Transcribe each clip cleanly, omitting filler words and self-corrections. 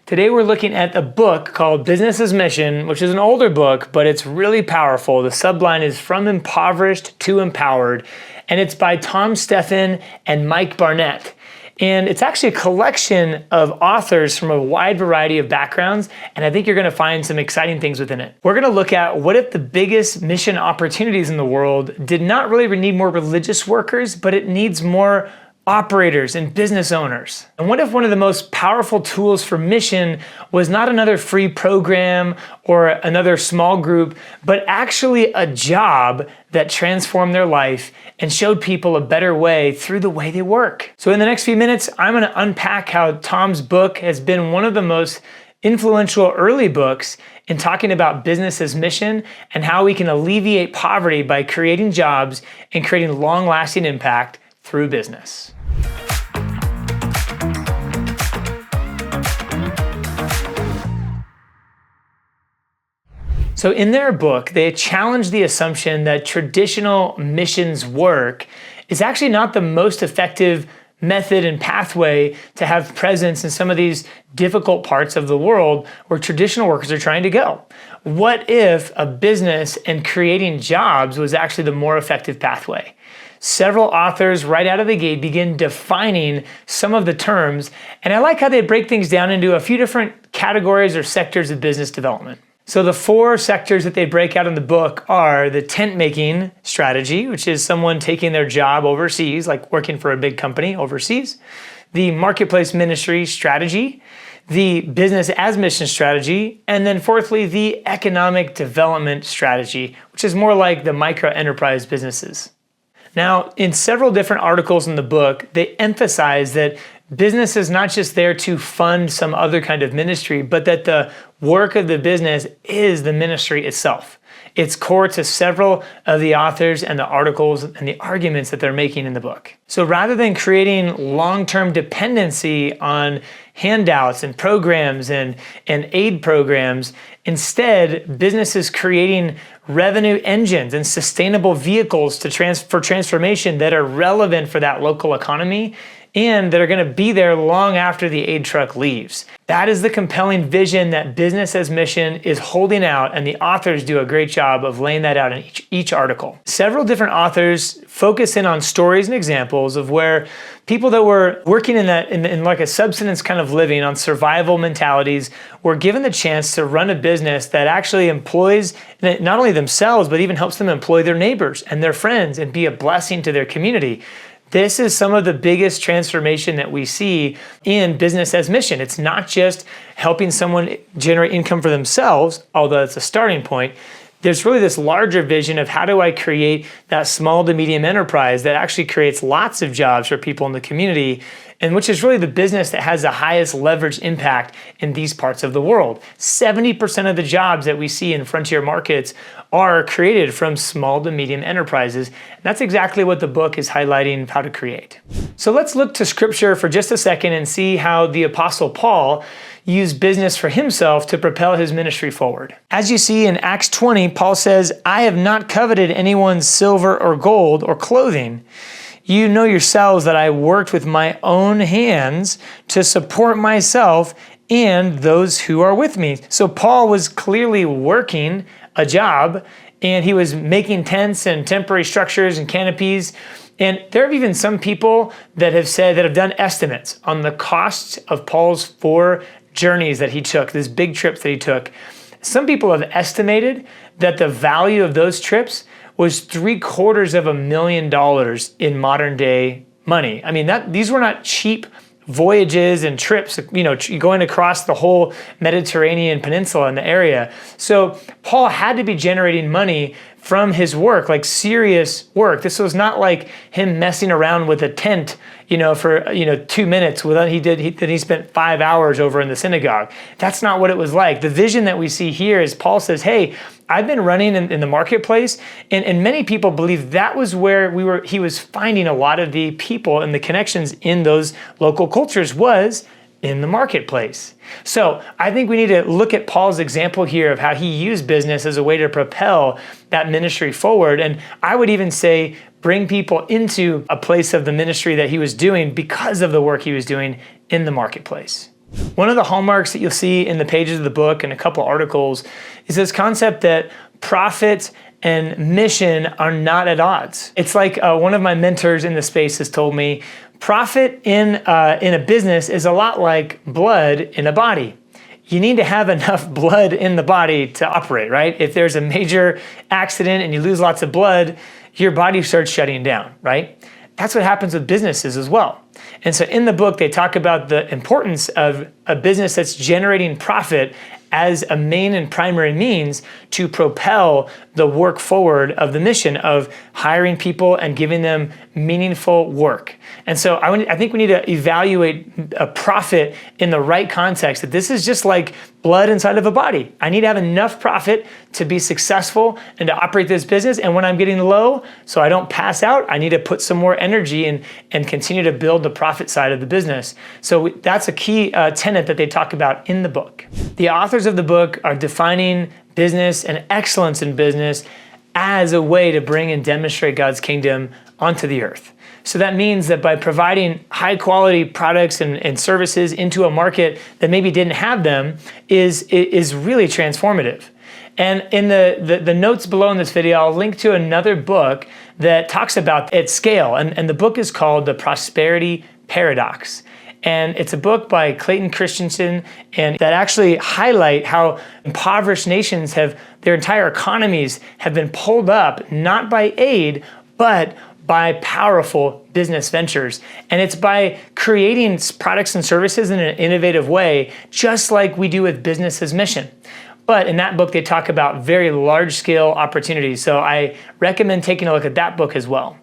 Today we're looking at a book called Business as Mission, which is an older book, but it's really powerful. The subline is From Impoverished to Empowered, and it's by Tom Stephan and Mike Barnett. And it's actually a collection of authors from a wide variety of backgrounds, and I think you're gonna find some exciting things within it. We're gonna look at what if the biggest mission opportunities in the world did not really need more religious workers, but it needs more operators and business owners. And what if one of the most powerful tools for mission was not another free program or another small group, but actually a job that transformed their life and showed people a better way through the way they work? So in the next few minutes, I'm gonna unpack how Tom's book has been one of the most influential early books in talking about business as mission and how we can alleviate poverty by creating jobs and creating long-lasting impact through business. So in their book, they challenge the assumption that traditional missions work is actually not the most effective method and pathway to have presence in some of these difficult parts of the world where traditional workers are trying to go. What if a business and creating jobs was actually the more effective pathway? Several authors right out of the gate begin defining some of the terms, and I like how they break things down into a few different categories or sectors of business development. So the four sectors that they break out in the book are the tent-making strategy, which is someone taking their job overseas, like working for a big company overseas, the marketplace ministry strategy, the business as mission strategy, and then fourthly, the economic development strategy, which is more like the micro enterprise businesses. Now, in several different articles in the book, they emphasize that business is not just there to fund some other kind of ministry, but that the work of the business is the ministry itself. It's core to several of the authors and the articles and the arguments that they're making in the book. So rather than creating long-term dependency on handouts and programs and aid programs, instead, businesses creating revenue engines and sustainable vehicles for transformation that are relevant for that local economy and that are going to be there long after the aid truck leaves. That is the compelling vision that Business as Mission is holding out, and the authors do a great job of laying that out in each article. Several different authors focus in on stories and examples of where people that were working in like a subsistence kind of living on survival mentalities were given the chance to run a business that actually employs not only themselves, but even helps them employ their neighbors and their friends and be a blessing to their community. This is some of the biggest transformation that we see in Business as Mission. It's not just helping someone generate income for themselves, although it's a starting point. There's really this larger vision of how do I create that small to medium enterprise that actually creates lots of jobs for people in the community, and which is really the business that has the highest leverage impact in these parts of the world. 70% of the jobs that we see in frontier markets are created from small to medium enterprises. And that's exactly what the book is highlighting how to create. So let's look to scripture for just a second and see how the Apostle Paul used business for himself to propel his ministry forward. As you see in Acts 20, Paul says, "I have not coveted anyone's silver or gold or clothing. You know yourselves that I worked with my own hands to support myself and those who are with me." So Paul was clearly working a job, and he was making tents and temporary structures and canopies. And there have even some people that have done estimates on the costs of Paul's 4 journeys that he took, these big trips that he took. Some people have estimated that the value of those trips was $750,000 in modern day money. I mean, these were not cheap voyages and trips, going across the whole Mediterranean peninsula in the area. So Paul had to be generating money from his work, like serious work. This was not like him messing around with a tent, for 2 minutes. Then he spent 5 hours over in the synagogue. That's not what it was like. The vision that we see here is Paul says, hey, I've been running in the marketplace, and many people believe that was where he was finding a lot of the people and the connections in those local cultures was in the marketplace. So I think we need to look at Paul's example here of how he used business as a way to propel that ministry forward. And I would even say bring people into a place of the ministry that he was doing because of the work he was doing in the marketplace. One of the hallmarks that you'll see in the pages of the book and a couple articles is this concept that profit and mission are not at odds. It's like one of my mentors in the space has told me, profit in a business is a lot like blood in a body. You need to have enough blood in the body to operate, right? If there's a major accident and you lose lots of blood, your body starts shutting down, right? That's what happens with businesses as well. And so in the book, they talk about the importance of a business that's generating profit as a main and primary means to propel the work forward of the mission of hiring people and giving them meaningful work. And so I think we need to evaluate a profit in the right context, that this is just like blood inside of a body. I need to have enough profit to be successful and to operate this business. And when I'm getting low, so I don't pass out, I need to put some more energy in and continue to build the profit side of the business. So that's a key tenet that they talk about in the book. The authors of the book are defining business and excellence in business as a way to bring and demonstrate God's kingdom onto the earth. So that means that by providing high quality products and services into a market that maybe didn't have them is really transformative. And in the notes below in this video, I'll link to another book that talks about its scale. And the book is called The Prosperity Paradox. And it's a book by Clayton Christensen, and that actually highlight how impoverished nations their entire economies have been pulled up, not by aid, but by powerful business ventures. And it's by creating products and services in an innovative way, just like we do with business as mission. But in that book, they talk about very large scale opportunities. So I recommend taking a look at that book as well.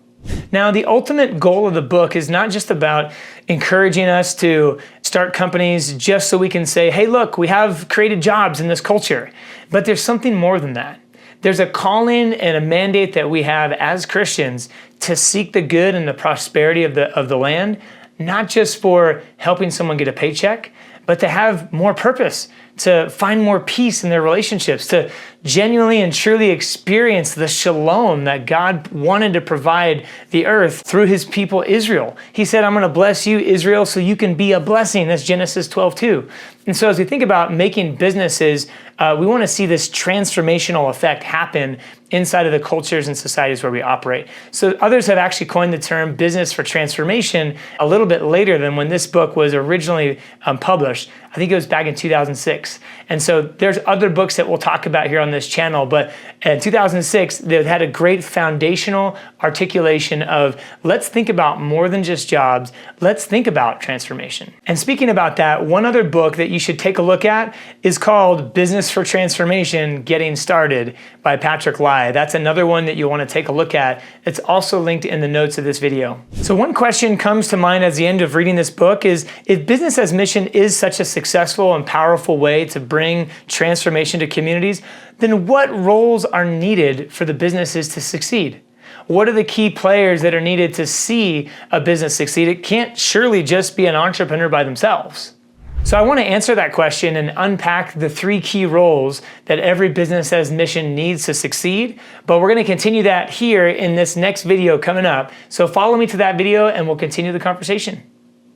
Now, the ultimate goal of the book is not just about encouraging us to start companies just so we can say, hey, look, we have created jobs in this culture. But there's something more than that. There's a calling and a mandate that we have as Christians to seek the good and the prosperity of the land, not just for helping someone get a paycheck, but to have more purpose, to find more peace in their relationships, to genuinely and truly experience the shalom that God wanted to provide the earth through his people Israel. He said, I'm going to bless you, Israel, so you can be a blessing. That's Genesis 12:2. And so as we think about making businesses, we want to see this transformational effect happen inside of the cultures and societies where we operate. So others have actually coined the term business for transformation a little bit later than when this book was originally published. I think it was back in 2006. And so there's other books that we'll talk about here on this channel, but in 2006, they had a great foundational articulation of let's think about more than just jobs, let's think about transformation. And speaking about that, one other book that you should take a look at is called Business for Transformation, Getting Started by Patrick Lai. That's another one that you'll want to take a look at. It's also linked in the notes of this video. So one question comes to mind at the end of reading this book is, if business as mission is such a successful and powerful way to bring transformation to communities, then what roles are needed for the businesses to succeed? What are the key players that are needed to see a business succeed? It can't surely just be an entrepreneur by themselves. So I want to answer that question and unpack the 3 key roles that every business as mission needs to succeed. But we're going to continue that here in this next video coming up. So follow me to that video and we'll continue the conversation.